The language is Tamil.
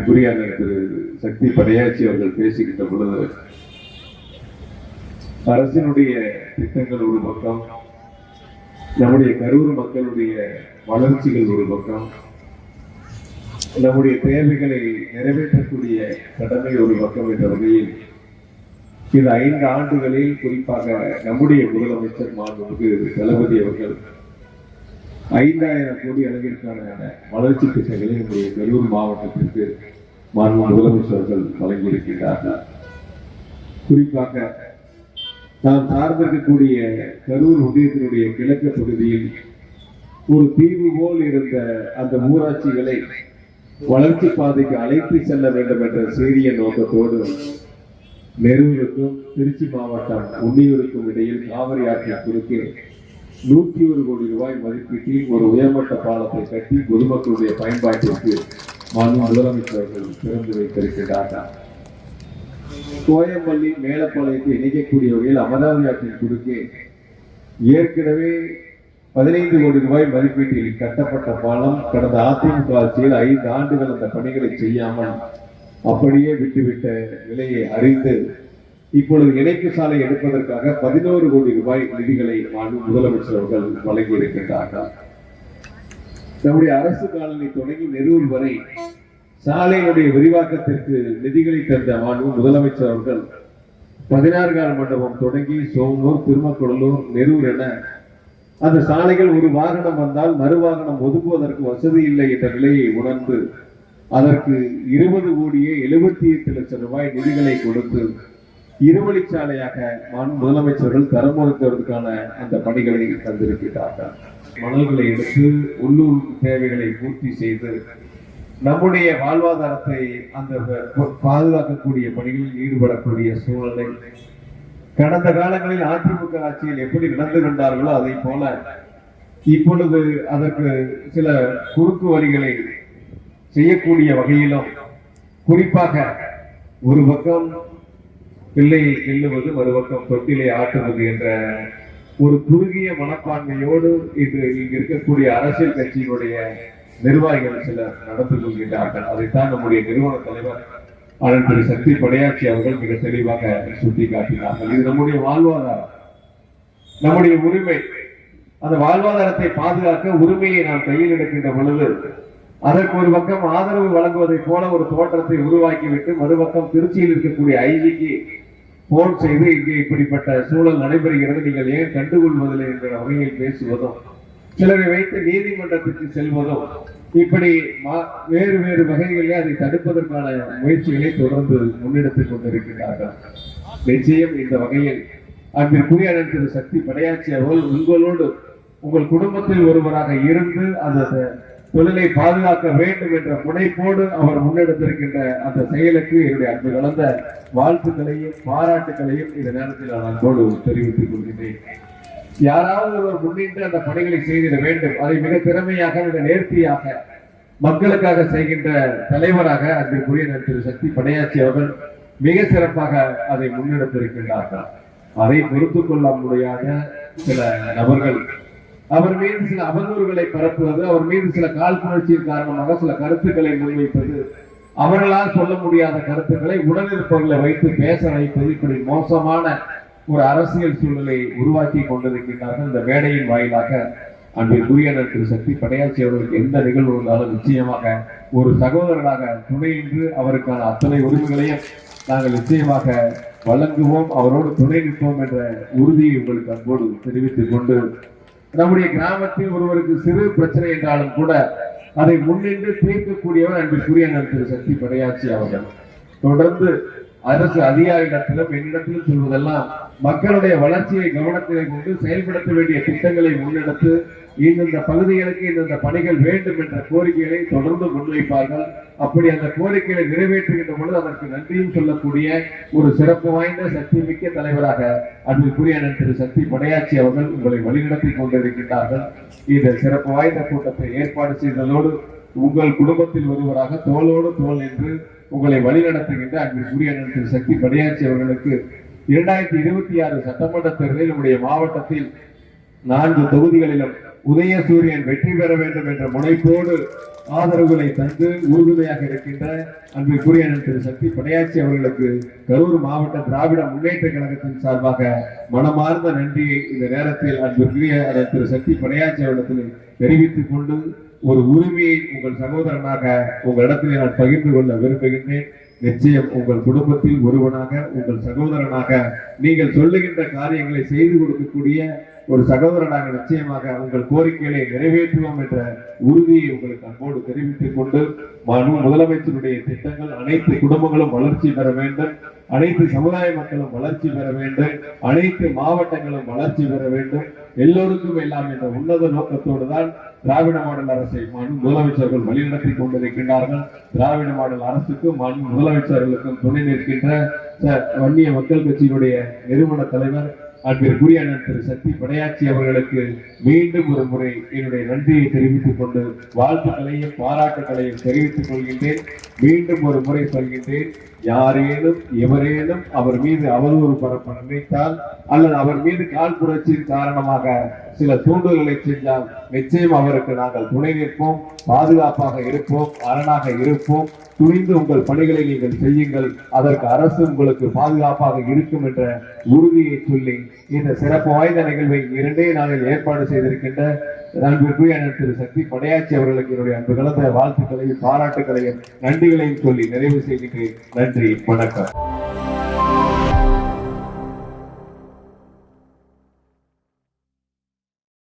அன்பிற்குரிய திரு சக்தி படையாச்சி அவர்கள் பேசுகின்ற பொழுது அரசினுடைய திட்டங்கள் ஒரு பக்கம், நம்முடைய கரூர் மக்களுடைய வளர்ச்சிகள் ஒரு பக்கம், நம்முடைய தேவைகளை நிறைவேற்றக்கூடிய கடமை ஒரு பக்கம் என்ற வகையில் இந்த 5 ஆண்டுகளில் குறிப்பாக நம்முடைய முதலமைச்சர் மாண்புமிகு தளபதி அவர்கள் 5000 கோடி அளவிற்கான வளர்ச்சி திட்டங்களை நம்முடைய கரூர் மாவட்டத்திற்கு மாண்பு முதலமைச்சர்கள் வழங்கியிருக்கிறார்கள். குறிப்பாக நாம் சார்ந்திருக்கக்கூடிய கரூர் ஒன்றியத்தினுடைய கிழக்கு பகுதியில் ஒரு தீவு போல் இருந்த அந்த ஊராட்சிகளை வளர்ச்சி பாதைக்கு அழைத்து செல்ல வேண்டும் என்ற சீரிய நோக்கத்தோடு நெரூருக்கும் திருச்சி மாவட்டம் உன்னியூருக்கும் இடையில் காவிரி ஆற்றின் குறுக்கே 101 கோடி ரூபாய் மதிப்பீட்டில் ஒரு உயர்மட்ட பாலத்தை கட்டி பொதுமக்களுடைய பயன்பாட்டிற்கு மாண்பு முதலமைச்சர்கள் திறந்து வைத்திருக்கிறார்கள். கோயம்பள்ளி மேலப்பாளையத்தை இணைக்கக்கூடிய வகையில் அமராவதி ஆற்றின் குறுக்கே ஏற்கனவே 15 கோடி ரூபாய் மதிப்பீட்டில் கட்டப்பட்ட பாலம் கடந்த அதிமுக ஆட்சியில் 5 ஆண்டுகள் அந்த பணிகளை செய்யாமல் அப்படியே விட்டுவிட்ட நிலையை அறிந்து இப்பொழுது இணைப்பு சாலை எடுப்பதற்காக 11 கோடி ரூபாய் நிதிகளை முதலமைச்சர் அவர்கள் வழங்கியிருக்கின்றார்கள். நம்முடைய அரசு காலனி தொடங்கி நெரூர் வரை சாலையினுடைய விரிவாக்கத்திற்கு நிதிகளை தந்த முதலமைச்சர் அவர்கள் 16 கால மண்டபம் தொடங்கி சோமூர், திருமக்குடலூர், நெரூர் என அந்த சாலைகள் ஒரு வாகனம் வந்தால் மறு வாகனம் ஒதுக்குவதற்கு வசதி இல்லை என்ற நிலையை உணர்ந்து அதற்கு 20 கோடியே 78 லட்சம் ரூபாய் நிதிகளை கொடுத்து இருவழிச்சாலையாக முதலமைச்சர்கள் தரமுறுத்துவதற்கான அந்த பணிகளை தந்திருக்கிறார்கள். மணல்களை எடுத்து உள்ளூர் தேவைகளை பூர்த்தி செய்து நம்முடைய வாழ்வாதாரத்தை அந்த பாதுகாக்கக்கூடிய பணிகளில் ஈடுபடக்கூடிய சூழலை கடந்த காலங்களில் அதிமுக ஆட்சியில் எப்படி நடந்து கொண்டார்களோ அதை போல இப்பொழுது அதற்கு சில குறுக்கு வழிகளை செய்யக்கூடிய வகையிலும், குறிப்பாக ஒரு பக்கம் பிள்ளையை கிள்ளுவது மறுபக்கம் தொட்டிலை ஆட்டுவது என்ற ஒரு குறுகிய மனப்பான்மையோடு இன்று இங்கு இருக்கக்கூடிய அரசியல் கட்சியினுடைய நிர்வாகிகள் சிலர் நடந்து கொள்கின்றார்கள். அதைத்தான் நம்முடைய நிறுவன தலைவர் அண்ணன் திரு சக்தி படையாச்சி அவர்கள் மிக தெளிவாக சுட்டிக்காட்டினார்கள். இது நம்முடைய வாழ்வாதாரம், நம்முடைய உரிமை. அந்த வாழ்வாதாரத்தை பாதுகாக்க உரிமையை நாம் கையில் எடுக்கின்ற பொழுது அதற்கு ஒரு பக்கம் ஆதரவு வழங்குவதை போல ஒரு தோற்றத்தை உருவாக்கிவிட்டு மறுபக்கம் திருச்சியில் இருக்கக்கூடிய ஐஜிக்கு போன் செய்து இங்கே இப்படிப்பட்ட சூழல் நடைபெறுகிறது, நீங்கள் ஏன் கண்டுகொள்வதில்லை என்ற வகையில் பேசுவதும், சிலரை வைத்து நீதிமன்றத்திற்கு செல்வதும், இப்படி வேறு வேறு வகைகளிலே அதை தடுப்பதற்கான முயற்சிகளை தொடர்ந்து முன்னெடுத்துக் கொண்டிருக்கிறார்கள். நிச்சயம் இந்த வகையில் அன்பிற்குரிய திரு சக்தி படையாச்சி அவர்கள் உங்களோடு உங்கள் குடும்பத்தில் ஒருவராக இருந்து அந்த தொழிலை பாதுகாக்க வேண்டும் என்ற முனைப்போடு அவர் முன்னெடுத்திருக்கின்ற அந்த செயலுக்கு என்னுடைய அன்பு கலந்த வாழ்த்துக்களையும் பாராட்டுகளையும் இந்த நேரத்தில் நான் அன்போடு தெரிவித்துக் கொள்கிறேன். யாராவது ஒருவர் முன்னின்று அந்த பணிகளை செய்திட வேண்டும். அதை மிக திறமையாக மிக நேர்த்தியாக மக்களுக்காக செய்கின்ற தலைவராக அன்பிற்குரிய திரு சக்தி படையாச்சி அவர்கள் மிக சிறப்பாக அதை முன்னெடுத்திருக்கின்றார்கள். அதை பொறுத்துக் கொள்ள முடியாத சில நபர்கள் அவர் மீது சில அவதூறுகளை பரப்புவது, அவர் மீது சில காழ்ப்புணர்ச்சியின் காரணமாக சில கருத்துக்களை முன்வைப்பது, அவர்களால் சொல்ல முடியாத கருத்துக்களை உடனிருப்பவர்களை வைத்து பேச வைப்பது, இப்படி மோசமான ஒரு அரசியல் சூழலை உருவாக்கி கொண்டிருக்கிறார்கள். இந்த மேடையின் வாயிலாக அன்பிற்குரிய திரு சக்தி படையாச்சி அவர்களுக்கு எந்த நிகழ்வு இருந்தாலும் நிச்சயமாக ஒரு சகோதரராக துணையின்று அவருக்கான அத்தனை உரிமைகளையும் நாங்கள் நிச்சயமாக வழங்குவோம், அவரோடு துணை நிற்போம் என்ற உறுதியை உங்களுக்கு அன்போடு தெரிவித்துக் கொண்டு, நம்முடைய கிராமத்தில் ஒருவருக்கு சிறு பிரச்சனை என்றாலும் கூட அதை முன்னின்று தீர்க்கக்கூடியவர் அன்பிற்குரிய திரு சக்தி படையாச்சி அவர்கள். தொடர்ந்து அரசு அதிகாரிகளிடத்திலும் என்னிடத்திலும் சொல்வதெல்லாம் மக்களுடைய வளர்ச்சியை கவனத்தில் கொண்டு செயல்படுத்த வேண்டிய திட்டங்களை முன்னெடுத்து இந்தந்த பகுதிகளுக்கு இந்தந்த பணிகள் வேண்டும் என்ற கோரிக்கைகளை தொடர்ந்து முன்வைப்பார்கள். அப்படி அந்த கோரிக்கைகளை நிறைவேற்றுகின்ற பொழுது அதற்கு நன்றியும் சொல்லக்கூடிய ஒரு சிறப்பு வாய்ந்த சக்தி மிக்க தலைவராக அன்பிற்குரிய திரு சக்தி படையாச்சி அவர்கள் உங்களை வழிநடத்தி கொண்டிருக்கின்றார்கள். இந்த சிறப்பு வாய்ந்த கூட்டத்தை ஏற்பாடு செய்ததோடு உங்கள் குடும்பத்தில் ஒருவராக தோளோடு தோள் என்று உங்களை வழிநடத்துகின்ற அன்பிற்குரிய திரு சக்தி படையாச்சி அவர்களுக்கு 2026 சட்டமன்ற தேர்தலில் நம்முடைய மாவட்டத்தில் 4 தொகுதிகளிலும் உதயசூரியன் வெற்றி பெற வேண்டும் என்ற முனைப்போடு ஆதரவுகளை தந்து உறுதுணையாக இருக்கின்ற அன்பிற்குரிய திரு சக்தி படையாச்சி அவர்களுக்கு கரூர் மாவட்ட திராவிட முன்னேற்ற கழகத்தின் சார்பாக மனமார்ந்த நன்றியை இந்த நேரத்தில் அன்பிற்குரிய திரு சக்தி படையாச்சி அவர்களுக்கு தெரிவித்துக் கொண்டு ஒரு உரிமையை உங்கள் சகோதரனாக உங்களிடத்தில் நான் பகிர்ந்து கொள்ள விரும்புகின்றேன். நிச்சயம் உங்கள் குடும்பத்தில் ஒருவனாக உங்கள் சகோதரனாக நீங்கள் சொல்லுகின்ற காரியங்களை செய்து கொடுக்கக்கூடிய ஒரு சகோதரனாக நிச்சயமாக உங்கள் கோரிக்கைகளை நிறைவேற்றுவோம் என்ற உறுதியை உங்களுக்கு அன்போடு தெரிவித்துக் கொண்டு முதலமைச்சருடைய திட்டங்கள் அனைத்து குடும்பங்களும் வளர்ச்சி பெற வேண்டும், அனைத்து சமுதாய மக்களும் வளர்ச்சி பெற வேண்டும், அனைத்து மாவட்டங்களும் வளர்ச்சி பெற வேண்டும், எல்லோருக்கும் எல்லாம் என்ற உன்னத நோக்கத்தோடு தான் திராவிட மாடல் அரசை முதலமைச்சர்கள் வழிநடத்தி கொண்டிருக்கின்றார்கள். திராவிட மாடல் அரசுக்கும் முதலமைச்சர்களுக்கும் துணை நிற்கின்ற வன்னிய மக்கள் கட்சியினுடைய நிறுவன தலைவர் அன்பிற்குரிய திரு சக்தி படையாச்சி அவர்களுக்கு மீண்டும் ஒரு முறை என்னுடைய நன்றியை தெரிவித்துக் கொண்டு வாழ்த்துக்களையும் பாராட்டுகளையும் தெரிவித்துக் கொள்கின்றேன். மீண்டும் ஒரு முறை சொல்கின்றேன், யாரேனும் எவரேனும் அவர் மீது அவதூறு பரப்ப நினைத்தால் அல்லது அவர் மீது கால் புரட்சியின் காரணமாக சில தூண்டுதல்களை சென்றால் நிச்சயம் அவருக்கு நாங்கள் துணை நிற்போம், பாதுகாப்பாக இருப்போம், அரணாக இருப்போம். துணிந்து உங்கள் பணிகளை நீங்கள் செய்யுங்கள், அதற்கு அரசு உங்களுக்கு பாதுகாப்பாக இருக்கும் என்ற உறுதியை சொல்லி இந்த சிறப்பு வாய்ந்த நிகழ்வை 2 நாளில் ஏற்பாடு செய்திருக்கின்ற அன்பிற்குரிய திரு சக்தி படையாச்சி அவர்களுக்கு என்னுடைய அன்பு கலந்த வாழ்த்துக்களையும் பாராட்டுகளையும் நன்றிகளையும் சொல்லி நிறைவு செய்கின்றேன். நன்றி, வணக்கம்.